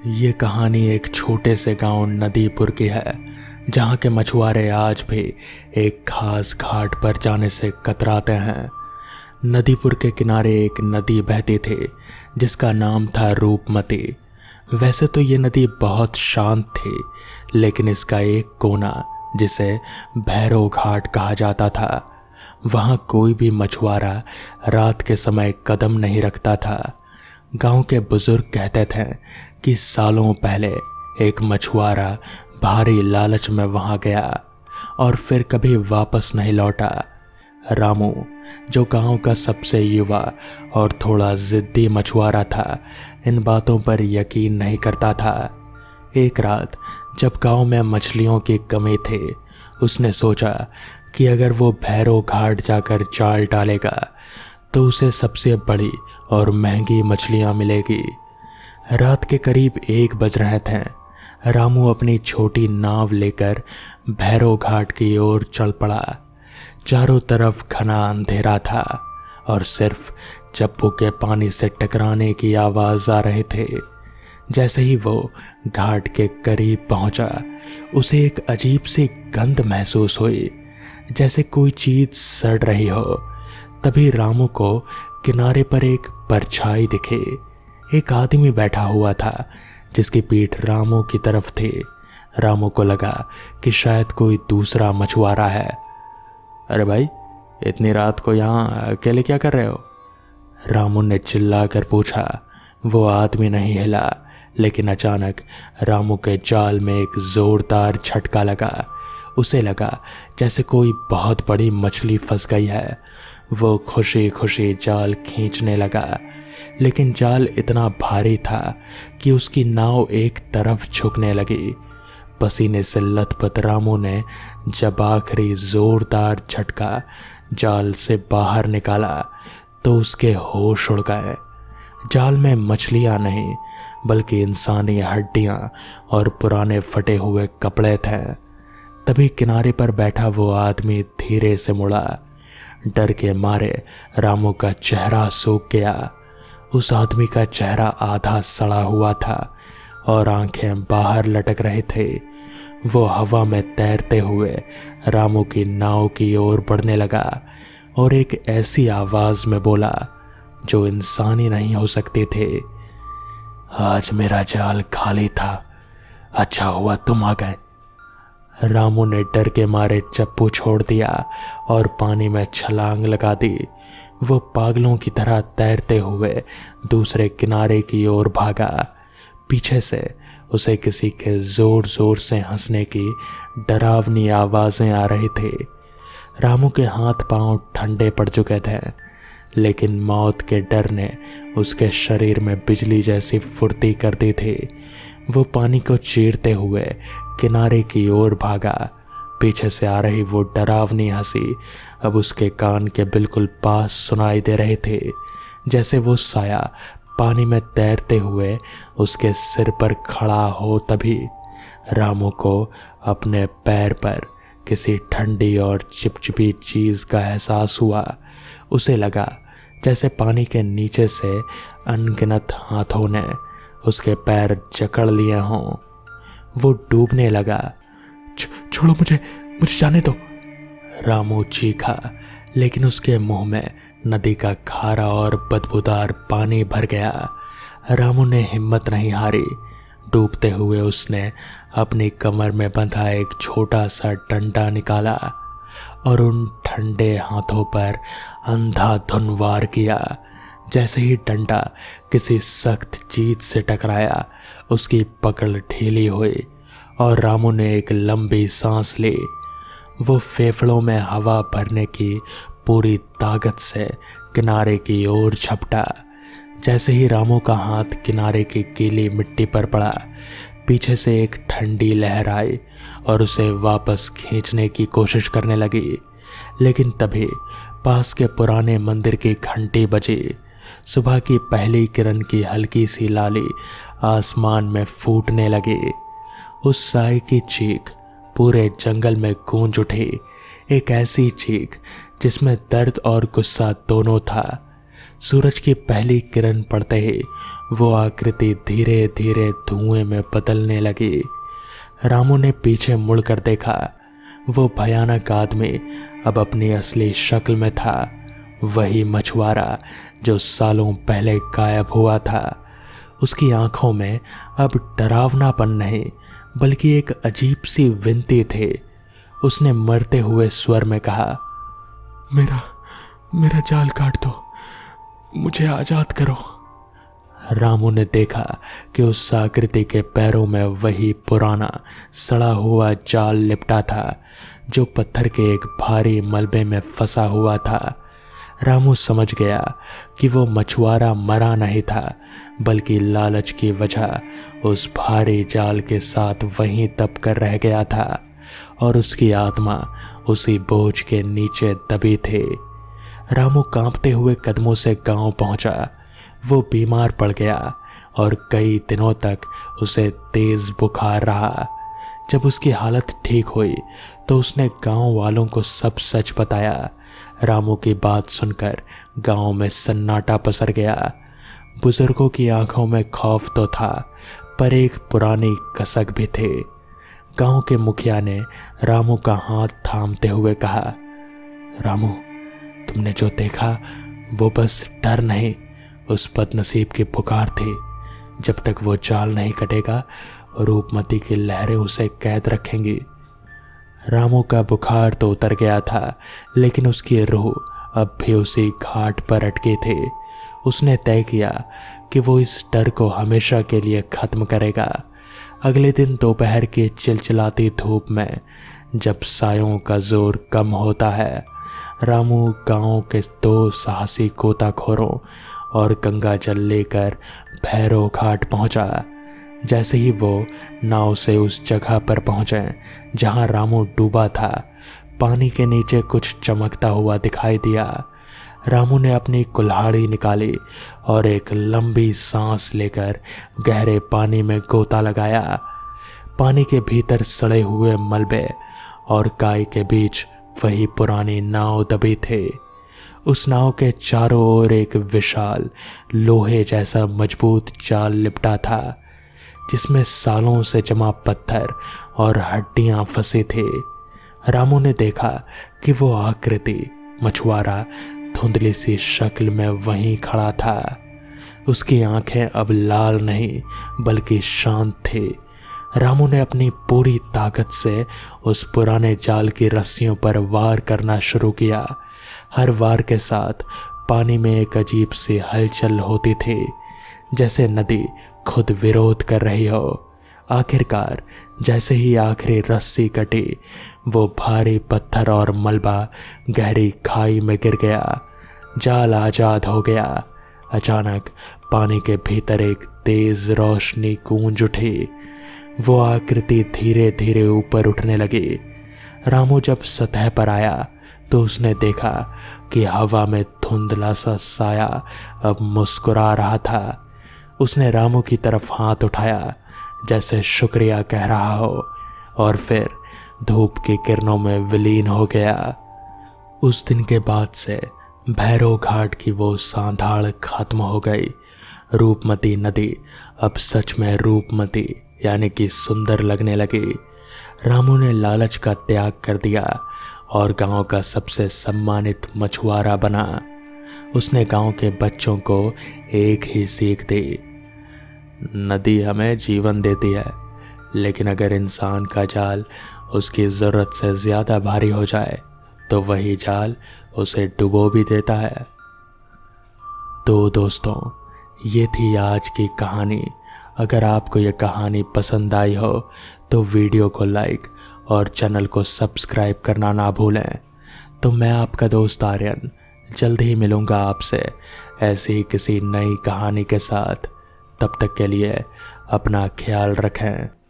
ये कहानी एक छोटे से गांव नदीपुर की है, जहां के मछुआरे आज भी एक खास घाट पर जाने से कतराते हैं। नदीपुर के किनारे एक नदी बहती थी जिसका नाम था रूपमती। वैसे तो ये नदी बहुत शांत थी, लेकिन इसका एक कोना जिसे भैरव घाट कहा जाता था, वहां कोई भी मछुआरा रात के समय कदम नहीं रखता था। गांव के बुजुर्ग कहते थे कि सालों पहले एक मछुआरा भारी लालच में वहां गया और फिर कभी वापस नहीं लौटा। रामू, जो गांव का सबसे युवा और थोड़ा जिद्दी मछुआरा था, इन बातों पर यकीन नहीं करता था। एक रात जब गांव में मछलियों की कमी थी, उसने सोचा कि अगर वो भैरव घाट जाकर जाल डालेगा तो उसे सबसे बड़ी और महंगी मछलियां मिलेगी। रात के करीब 1 बज रहे थे। रामू अपनी छोटी नाव लेकर भैरव घाट की ओर चल पड़ा। चारों तरफ घना अंधेरा था और सिर्फ चप्पू के पानी से टकराने की आवाज आ रहे थे। जैसे ही वो घाट के करीब पहुंचा, उसे एक अजीब सी गंध महसूस हुई, जैसे कोई चीज सड़ रही हो। तभी रामू को किनारे पर एक परछाई दिखी। एक आदमी बैठा हुआ था जिसकी पीठ रामू की तरफ थी। रामू को लगा कि शायद कोई दूसरा मछुआरा है। अरे भाई, इतनी रात को यहाँ अकेले क्या कर रहे हो? रामू ने चिल्लाकर पूछा। वो आदमी नहीं हिला, लेकिन अचानक रामू के जाल में एक जोरदार झटका लगा। उसे लगा जैसे कोई बहुत बड़ी मछली फंस गई है। वो खुशी खुशी जाल खींचने लगा, लेकिन जाल इतना भारी था कि उसकी नाव एक तरफ झुकने लगी। पसीने से लथपथ रामू ने जब आखिरी जोरदार झटका जाल से बाहर निकाला तो उसके होश उड़ गए। जाल में मछलियां नहीं, बल्कि इंसानी हड्डियां और पुराने फटे हुए कपड़े थे। तभी किनारे पर बैठा वो आदमी धीरे से मुड़ा। डर के मारे रामू का चेहरा सूख गया। उस आदमी का चेहरा आधा सड़ा हुआ था और आंखें बाहर लटक रहे थे। वो हवा में तैरते हुए रामू की नाव की ओर बढ़ने लगा और एक ऐसी आवाज में बोला जो इंसानी नहीं हो सकती थी। आज मेरा जाल खाली था, अच्छा हुआ तुम आ गए। रामू ने डर के मारे चप्पू छोड़ दिया और पानी में छलांग लगा दी। वो पागलों की तरह तैरते हुए दूसरे किनारे की ओर भागा। पीछे से उसे किसी के जोर जोर से हंसने की डरावनी आवाजें आ रही थी। रामू के हाथ पांव ठंडे पड़ चुके थे, लेकिन मौत के डर ने उसके शरीर में बिजली जैसी फुर्ती कर दी थी। वो पानी को चीरते हुए किनारे की ओर भागा। पीछे से आ रही वो डरावनी हंसी अब उसके कान के बिल्कुल पास सुनाई दे रहे थे, जैसे वो साया पानी में तैरते हुए उसके सिर पर खड़ा हो। तभी रामू को अपने पैर पर किसी ठंडी और चिपचिपी चीज का एहसास हुआ। उसे लगा जैसे पानी के नीचे से अनगिनत हाथों ने उसके पैर जकड़ लिए हों। वो डूबने लगा। छोड़ो मुझे जाने दो, रामू चीखा, लेकिन उसके मुंह में नदी का खारा और बदबूदार पानी भर गया। रामू ने हिम्मत नहीं हारी। डूबते हुए उसने अपनी कमर में बंधा एक छोटा सा डंडा निकाला और उन ठंडे हाथों पर अंधाधुन वार किया। जैसे ही डंडा किसी सख्त चीज से टकराया, उसकी पकड़ ढीली हुई और रामू ने एक लंबी सांस ली। वो फेफड़ों में हवा भरने की पूरी ताकत से किनारे की ओर झपटा। जैसे ही रामू का हाथ किनारे की गीली मिट्टी पर पड़ा, पीछे से एक ठंडी लहर आई और उसे वापस खींचने की कोशिश करने लगी। लेकिन तभी पास के पुराने मंदिर की घंटी बजी। सुबह की पहली किरण की हल्की सी लाली आसमान में फूटने लगी। उस साए की चीख पूरे जंगल में गूंज उठी, एक ऐसी चीख जिसमें दर्द और गुस्सा दोनों था। सूरज की पहली किरण पड़ते ही वो आकृति धीरे धीरे धुएं में बदलने लगी। रामू ने पीछे मुड़कर देखा। वो भयानक आदमी अब अपनी असली शक्ल में था। वही मछुआरा जो सालों पहले गायब हुआ था। उसकी आंखों में अब डरावनापन नहीं बल्कि एक अजीब सी विनती थी। उसने मरते हुए स्वर में कहा, मेरा जाल काट दो, मुझे आजाद करो। रामू ने देखा कि उस आकृति के पैरों में वही पुराना सड़ा हुआ जाल लिपटा था जो पत्थर के एक भारी मलबे में फंसा हुआ था। रामू समझ गया कि वो मछुआरा मरा नहीं था बल्कि लालच की वजह उस भारी जाल के साथ वहीं दब कर रह गया था और उसकी आत्मा उसी बोझ के नीचे दबी थी। रामू कांपते हुए कदमों से गांव पहुंचा। वो बीमार पड़ गया और कई दिनों तक उसे तेज बुखार रहा। जब उसकी हालत ठीक हुई तो उसने गांव वालों को सब सच बताया। रामू की बात सुनकर गांव में सन्नाटा पसर गया। बुजुर्गों की आंखों में खौफ तो था पर एक पुरानी कसक भी थी। गांव के मुखिया ने रामू का हाथ थामते हुए कहा, रामू, तुमने जो देखा वो बस डर नहीं, उस बदनसीब की पुकार थी। जब तक वो जाल नहीं कटेगा रूपमती की लहरें उसे कैद रखेंगी। रामू का बुखार तो उतर गया था लेकिन उसकी रूह अब भी उसी घाट पर अटकी थी। उसने तय किया कि वो इस डर को हमेशा के लिए खत्म करेगा। अगले दिन दोपहर की चिलचिलाती धूप में जब सायों का जोर कम होता है, रामू गांव के 2 साहसी गोताखोरों और गंगा जल लेकर भैरव घाट पहुंचा। जैसे ही वो नाव से उस जगह पर पहुंचे जहां रामू डूबा था, पानी के नीचे कुछ चमकता हुआ दिखाई दिया। रामू ने अपनी कुल्हाड़ी निकाली और एक लंबी सांस लेकर गहरे पानी में गोता लगाया। पानी के भीतर सड़े हुए मलबे और काई के बीच वही पुरानी नाव दबी थी। उस नाव के चारों ओर एक विशाल लोहे जैसा मजबूत जाल लिपटा था जिसमें सालों से जमा पत्थर और हड्डियां फंसी थी। रामू ने देखा कि वो आकृति मछुआरा धुंधली सी शक्ल में वहीं खड़ा था। उसकी आंखें अब लाल नहीं बल्कि शांत थी। रामू ने अपनी पूरी ताकत से उस पुराने जाल की रस्सियों पर वार करना शुरू किया। हर वार के साथ पानी में एक अजीब सी हलचल होती थी, जैसे नदी खुद विरोध कर रही हो। आखिरकार जैसे ही आखिरी रस्सी कटी, वो भारी पत्थर और मलबा गहरी खाई में गिर गया। जाल आजाद हो गया। अचानक पानी के भीतर एक तेज रोशनी गूंज उठी। वो आकृति धीरे धीरे ऊपर उठने लगी। रामू जब सतह पर आया तो उसने देखा कि हवा में धुंधला सा साया अब मुस्कुरा रहा था। उसने रामू की तरफ हाथ उठाया जैसे शुक्रिया कह रहा हो और फिर धूप की किरणों में विलीन हो गया। उस दिन के बाद से भैरव घाट की वो सांधाड़ खत्म हो गई। रूपमती नदी अब सच में रूपमती यानी कि सुंदर लगने लगी। रामू ने लालच का त्याग कर दिया और गांव का सबसे सम्मानित मछुआरा बना। उसने गांव के बच्चों को एक ही सीख दी, नदी हमें जीवन देती है, लेकिन अगर इंसान का जाल उसकी ज़रूरत से ज़्यादा भारी हो जाए तो वही जाल उसे डुबो भी देता है। तो दोस्तों, ये थी आज की कहानी। अगर आपको ये कहानी पसंद आई हो तो वीडियो को लाइक और चैनल को सब्सक्राइब करना ना भूलें। तो मैं आपका दोस्त आर्यन जल्द ही मिलूँगा आपसे ऐसी ही किसी नई कहानी के साथ। तब तक के लिए अपना ख्याल रखें।